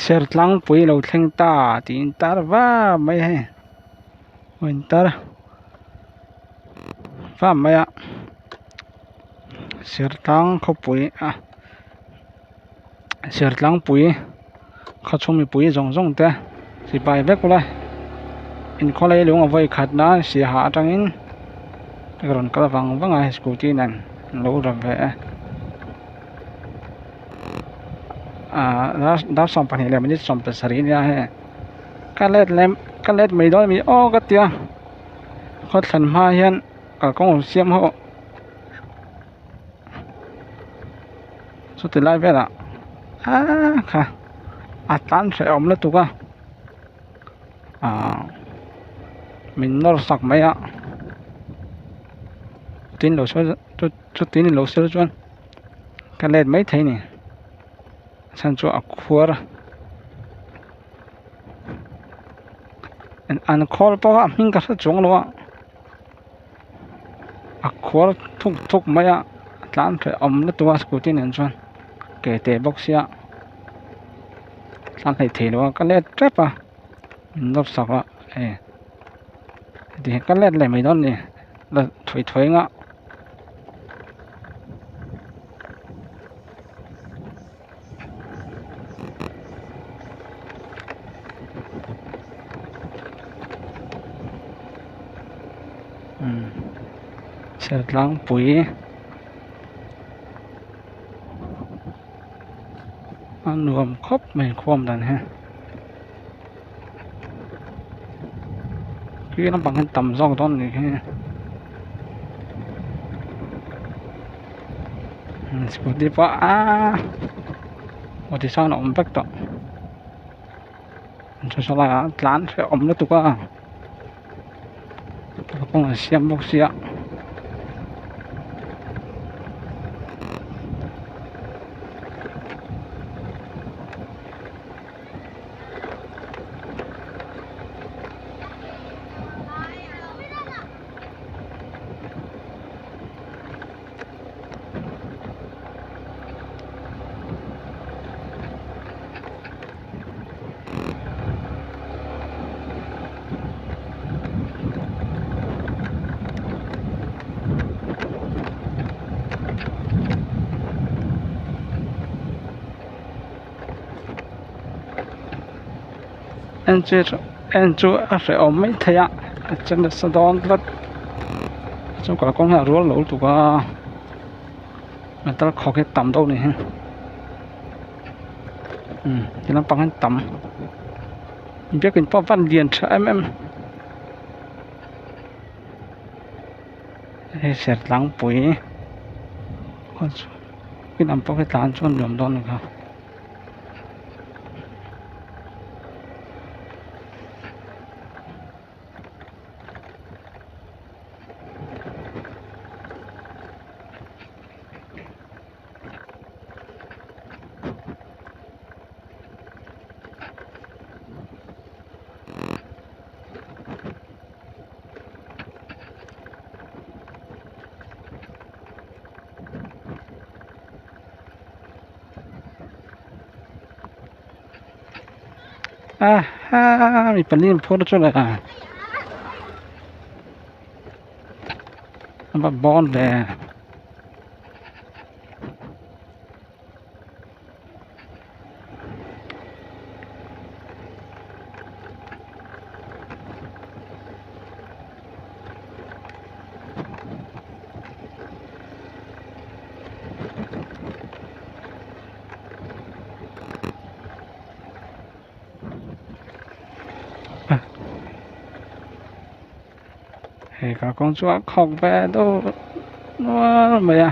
ser tlang pui lo thleng ta tin tar va mai he winter va mai a ser tlang kho pui a ser tlang pui kho chumi pui zong zong te si bai vek ulai in kho lai lung avoi khat na si ha atangin ron kala wang wanga scooty nan lo ra ve đã xong phần hiện là mình xong từ sari nha he cái led mình đó mình ô cái tia khó thần ma hiện ở công xiêm hộ số tiền lại về là khá tan sẽ ôm lên tụ ca mình nó sặc mấy ạ tin lỗ số chút tin lỗ số chuan cái led mấy thấy nè sang chỗ khua ra anh call bao mình cả chung luôn khua thúc mấy ạ tan sẽ ôm lên tụ scooty này chuan kể tệ box ya tan thấy thế luôn cái led trap mình nó sặc á thì cái led này mình đó nè là thổi ngã sẽ lang bụi ăn nuông khóc mình khom đàn ha cái nó bằng cái tầm rong đó này ha seperti apa mau di sana ombak tak salah telan saya om itu kan aku siap bok siap anh chú phải ôm mấy thầy ạ chân là sao đó rất trong quả con hạ rúa lỗ tụi có người ta khó cái tầm đâu này ha thì nó bằng cái tầm mình biết cái bao văn liền cho em sẽ lắng bụi cái nằm bao cái tán cho nhầm đó này khôngมีปนิมพูดช่วยเลยมันบอลเลยcả con chó khóc về đâu nó mày à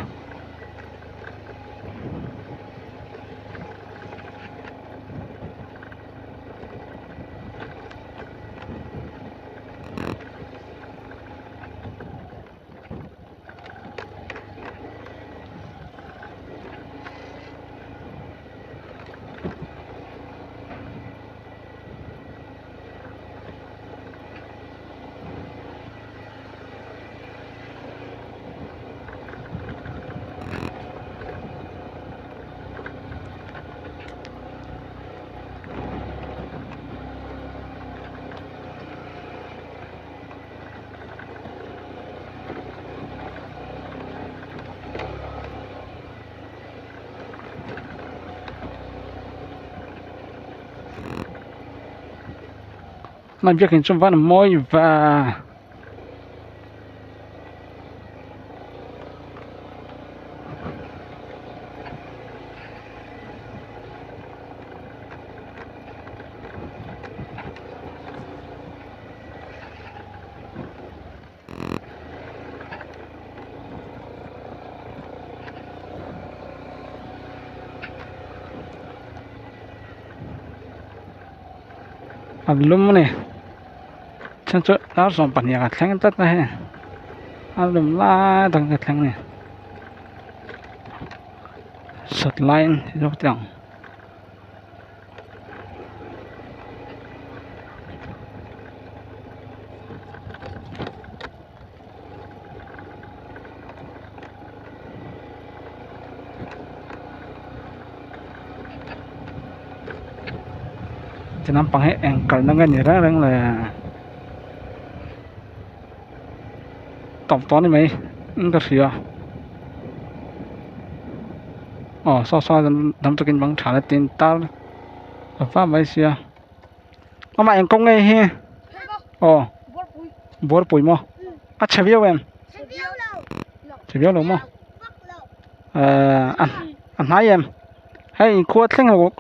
mà biết hình chung văn môi và alum này chân chỗ đó xong bản nhà thằng tất này alum la thằng thằng này sật line rồi chẳng cho nên bằng hết angle nó ngay ra rằng là tổng toán đi mấy cái gì à so làm cho kinh bằng trả lại tiền tao pháp mấy gì à mà em công nghệ he bố bụi mà chơi biết em chơi biết luôn mà ăn hái em hay khua thằng nào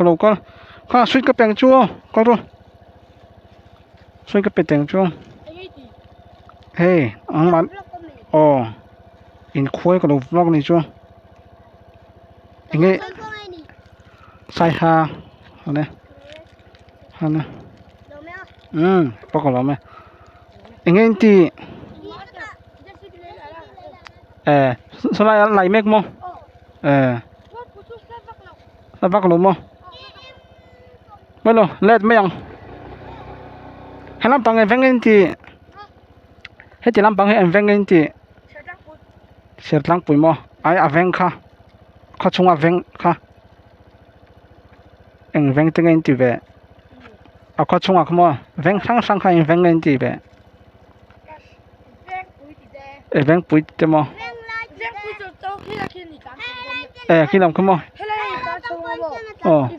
con suy cái bèn chua con luôn suy cái bèn chua hey ông bạn in khôi cái đồ vlog này chua anh ấy sai ha này bao còn lắm anh ấy thì sao lại make mo là bác lùm mo bây giờ lết mấy ông hay làm bằng cái veng thì hết chỉ làm bằng cái veng thì sẽ làm bụi mo ai veng kha khó chung veng kha anh veng tiếng thì về khó chung không mo veng sang kha anh veng thì về veng bụi thì mo khi làm không mo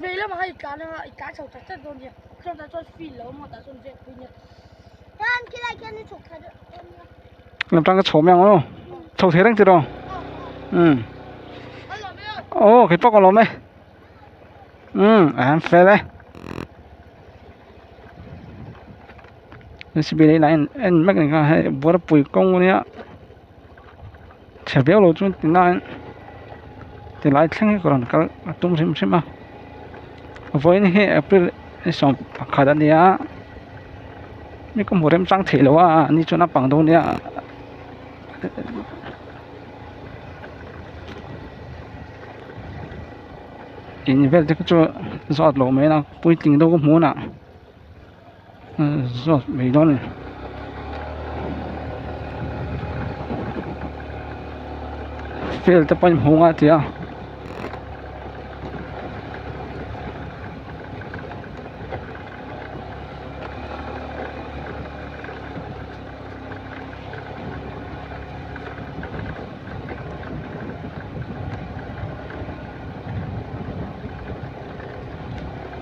vì là mà hay cá nữa cá sầu chắc chắn rồi nhỉ không ta cho phi lấu mà ta cho việc phi nhỉ cái này cái chụp thay được làm trang cái số mèo luôn số thế đang từ đâu cái bóc còn lắm đấy phê đấy nên bây giờ anh mấy cái hay bữa đó bùi công này á chả biết lâu chút thì lại thằng cái còn cái tung xem mà với này April xong khá là niaนี่ก็หมดเรื่องจังเถแล้วว่านี่จนนับปังตรงเนี้ยอินเวลที่ก็จะจอดลงไม่นะปุ้ยติงตัวก็หมูน่ะจอดไม่ได้เลยเฟลแต่ไปหัวเดียว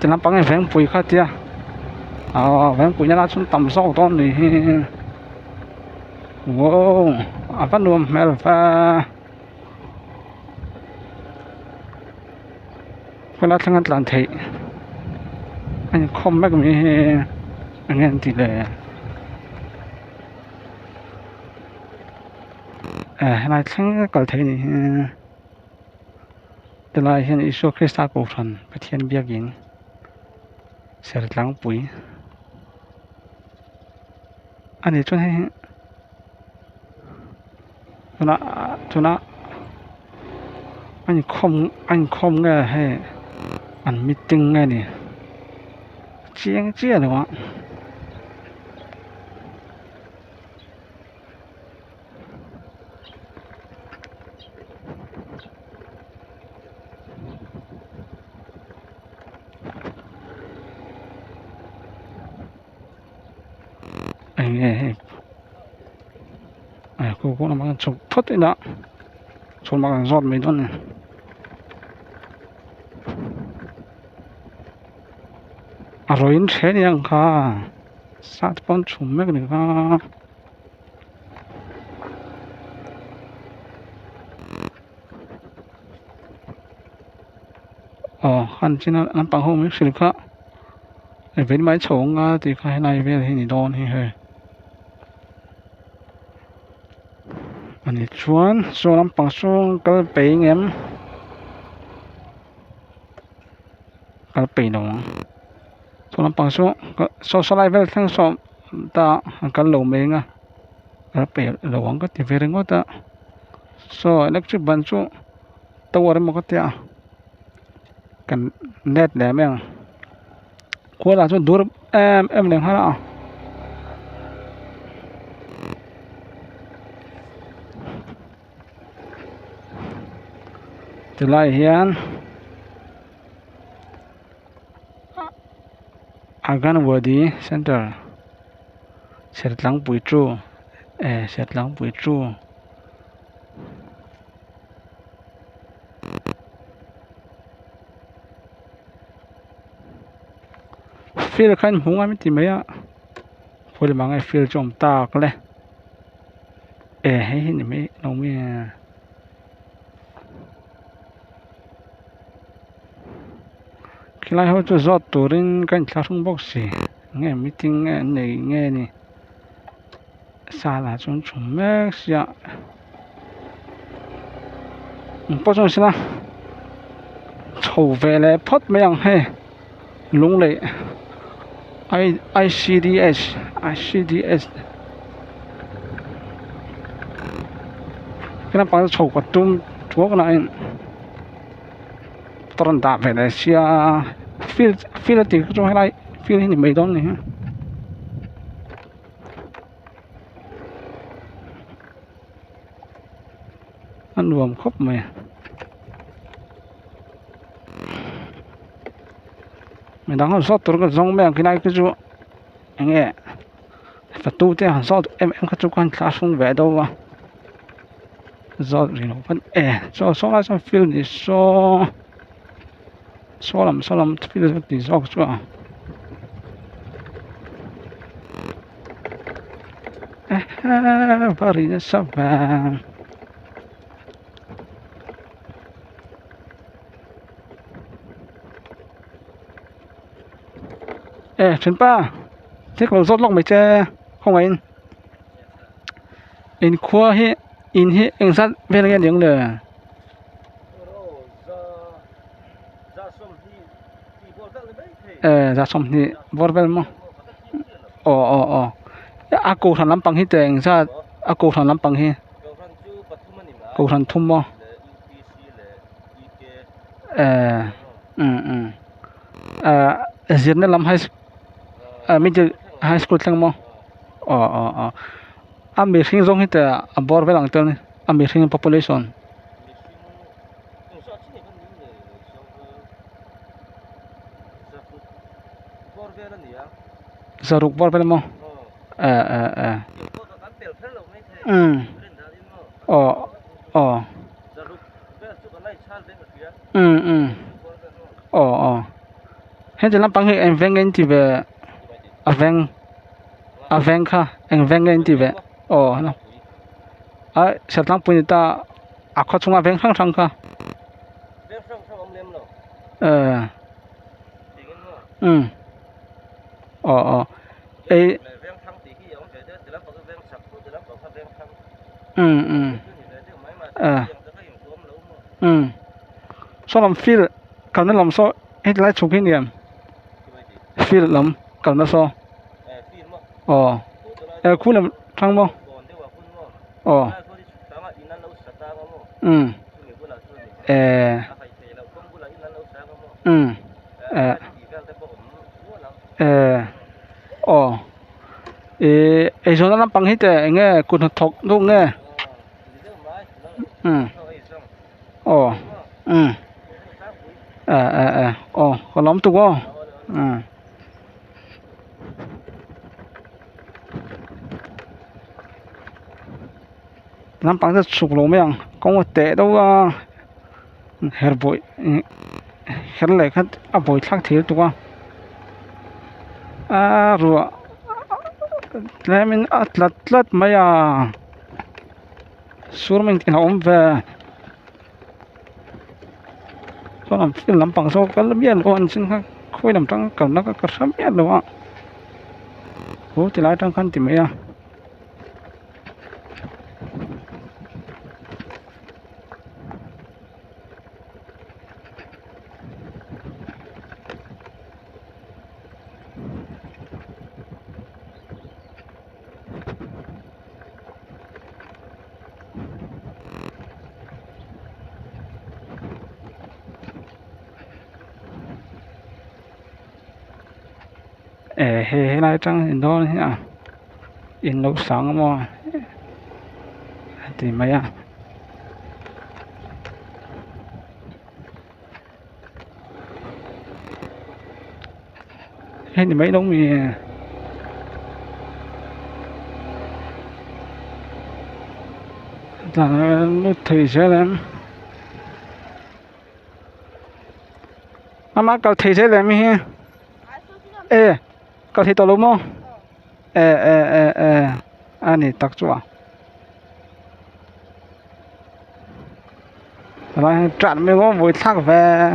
จะนับปังไอ้แฝงปุ๋ยข้าเดียวแฝงปุ๋ยนี่เราชุนต่ำสองต้นนี่โว้ฟันรวมแม่ฟ้าเวลาทำงานตลาดไทยอันนี้คอมไม่ก็มีอันนี้ดีเลยนายทั้งกอลไทยนี่แต่ลายเห็นอิสุคริสต์กูทันไปเทียนเบียกินเสียหลังปุ๋ยอันนี้จนให้จนอันนี้คอมไงให้อันมิติ้งไงนี่เจี๊ยเลยวะกูน่ะมันชกพุทธนะชนมันรอดไม่ได้เนี่ยอร่อยเช่นยังค่ะ sát con chùm mấy cái này khăn trên nó bằng hôm mấy sự khác để với máy trống thì cái này về thì đòn thì hơi anh chuan số năm bằng số cái bể em cái bể nó số năm bằng số lại về thằng số ta cái lỗ mình cái bể lỗ cái thì về ngó ta số electric ban số tàu ở một cái tia cái net để mình qua là số dur em đang hả từ lại hiện Aganwadi Center Sẹt lắng bụi tru Sẹt lắng bụi tru Feel khăn hung ai mít mấy á Phôi mang ai feel trong ta cái này hay hình mấy nó mới khi lại họ cho rót tủ lên cái classroom box nghe meeting nghe này xa là chúng mấy xia bao nhiêu xí na chầu về lại phốt mấy ông hay lúng lệ ICDS cái nào bằng chầu quạt tung chúa cái này toàn đạp về lại xia feel thì cái chỗ này feel thì mấy đón này ăn luồng khóc mày đang học sót tôi cái giống mấy cái này cái chỗ nghe phải tu thế học sót em cái chỗ quan classroom về đâu mà do gì nó vẫn số là số feel thì số làm feel thì số chỗ Paris ça va Trần Pa thế còn rót lọc mày chơi không anh in khoa hết in hết anh sát về cái tiếng nữa ra xong thì vót về mà cô thằng lắm bằng hết tiền ra cô thằng lắm bằng hết cô thằng thum mà diễn nó làm mình chơi high school thằng mà mình sinh giống hết bor về lăng tên mình sinh population Zaruk bor về mà hiện giờ làm bằng hệ anh veng thì về veng kha anh veng thì về nó sẽ làm bún ta khó chung veng sang kha số làm feel còn nó làm số hết lại chụp kinh nghiệm feel làm còn nó số cú làm thằng mò số nó làm bằng hết rồi nghe cụt thọc luôn nghe có lắm tụ quá làm bằng rất sụp lỗ mấy ông có một tệ đâu hết bụi hết lại hết bụi khác thế tụ quá rồi le min atlat tlat maya sur min tin om ve so am fil lam pang so kal bian on sin kha khoi lam tang kal na ka sam ya lo wa ho ti lai tang khan ti maya he lai tang in do nha in lo sang mo ti maya he ni mấy đông mi là nó thì sẽ làm mà cậu thì sẽ làm gì à số chứ làm ê cậu thì tao luôn không anh này tắc chua rồi chặn mình có vui thắc về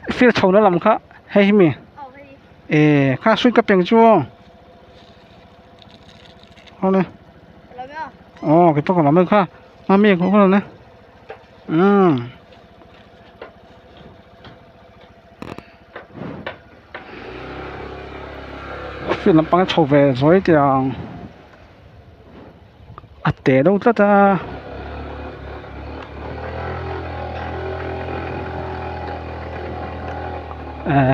feel chồng nó làm khá hay mi hay khá suy cấp tiền chua không nè làm nhá cái bác làm khá mà miệng cũng không nè feel làm bằng chầu về rồi thì tệ đâu rất là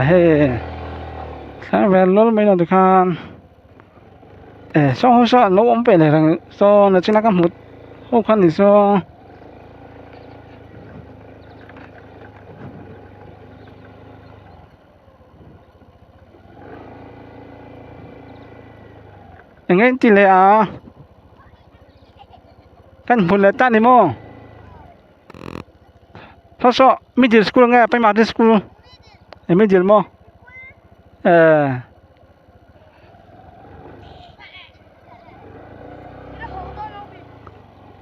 hey sáng về lối mấy lần được khan sau sau nấu ống bể này rằng so là chỉ là cái một hôm khăn thì so nghe tỷ lệ kan phun lệ tan đi mò sao sao middle school nghe phải middle school middle mò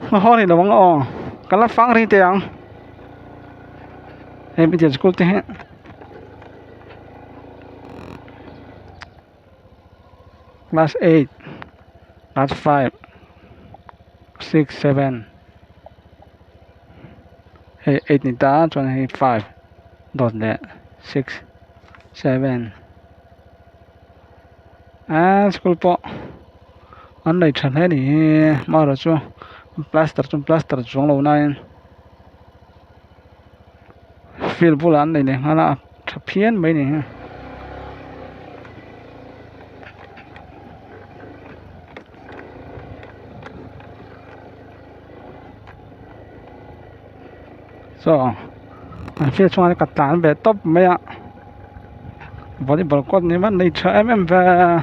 ho thì đâu có cái lá phăng đi tiền middle school thế class 8 class 5 6 7 8 ni ta chuan hei 5 dot le 6 7 school po an nei than he ni ma ro chu plaster chung lo na feel bulan nei ne hala phian mai ni so phía trong này cắt tán về top mấy ạ volleyball court này vẫn lấy chơi em về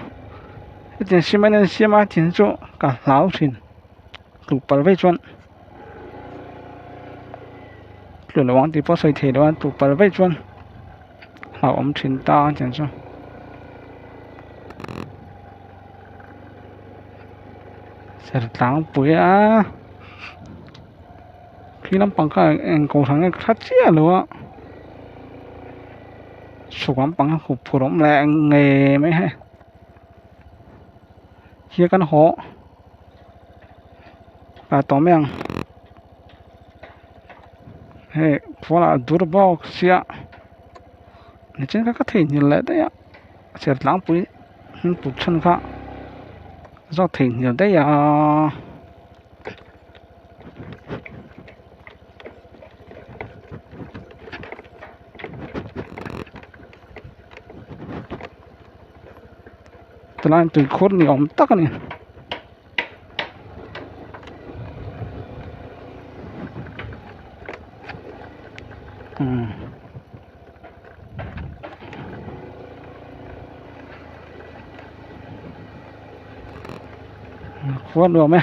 cái tiền xí mấy nên xí mà tiền chỗ cả lão xin tụ bờ với chuẩn rồi là 왕 thì bỏ sợi thế đó tụ bờ với chuẩn lão ông xin ta tiền chỗ sẽ tăng bụi khi làm bằng cái cầu thang cái khát chia luôn số quán bằng hộp phổ thông là nghề mấy hay kia căn hộ là tóm miệng hay phố là đuổi bao xia nên trên các thể nhìn lại đấy ạ sẽ lãng phí bụt chân khác do thể nhìn đấy từ nay từ khốn nhiều tắc này phốt được mấy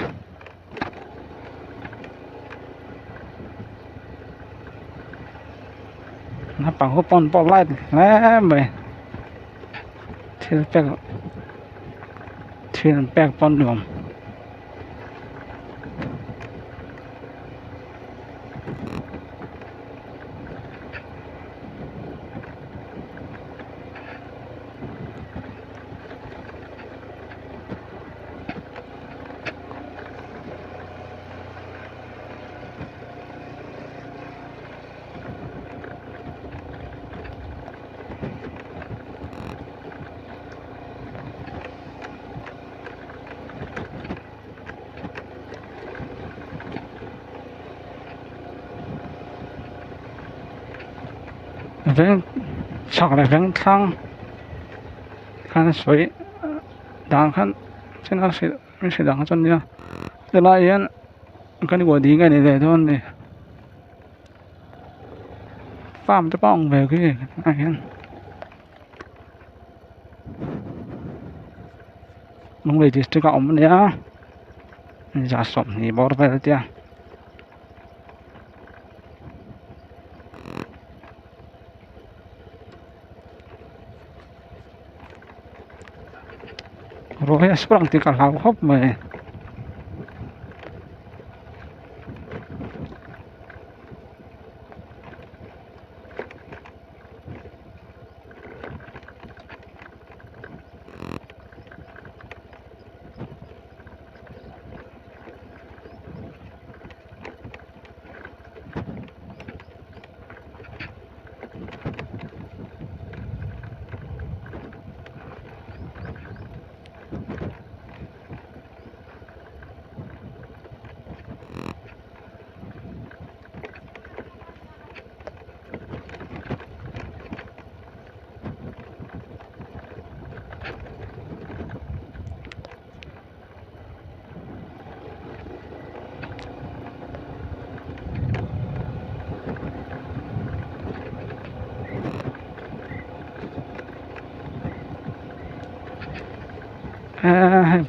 nó bằng hộp bón bỏ lại nè mày thiên bẹc bón đường vén chọc lại vén thang khăn suối đàng khăn trên nó sẽ mình sẽ đàng cho nha để lại yên cái này đi cái này để thôi này farm cho bong về cái này yên lúc này thì chỉ có ông nhá giả sống thì bỏ về đấy nha rồi sekarang tinggal hop mày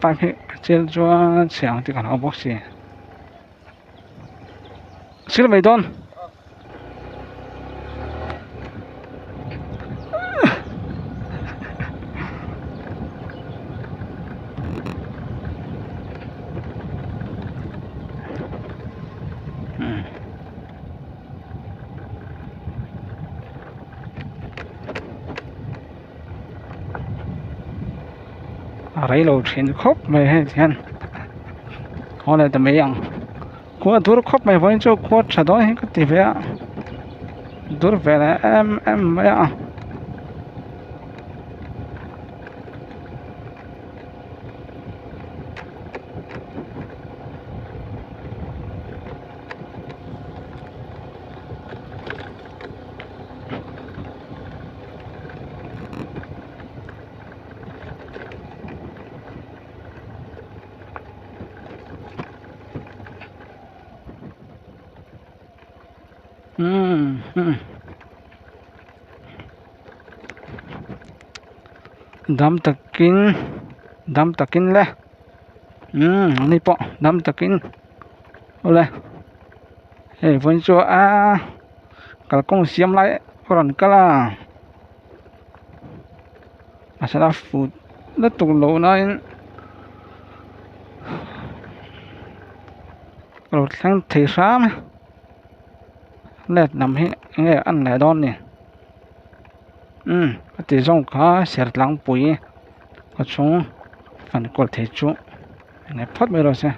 ba cái trên cho sáng thì còn học bác sĩ xin mời đón rấy lầu trên khóc mày hay thiên họ này tầm mấy ăn qua đuổi khóc mày vẫn cho qua trả đó hết cái gì vậy đuổi về là em mấy ăn dam takin le ni po dam takin ole hey vẫn cho cả công xiêm lại còn cả là masalah food đất tục lỗ nói rồi sang thể xá mà lẹt nằm hết nghe ăn lại đón nè cái tí rong cá sẹt lăng bùi có chúng phần cột thể chú này phát bây giờ xem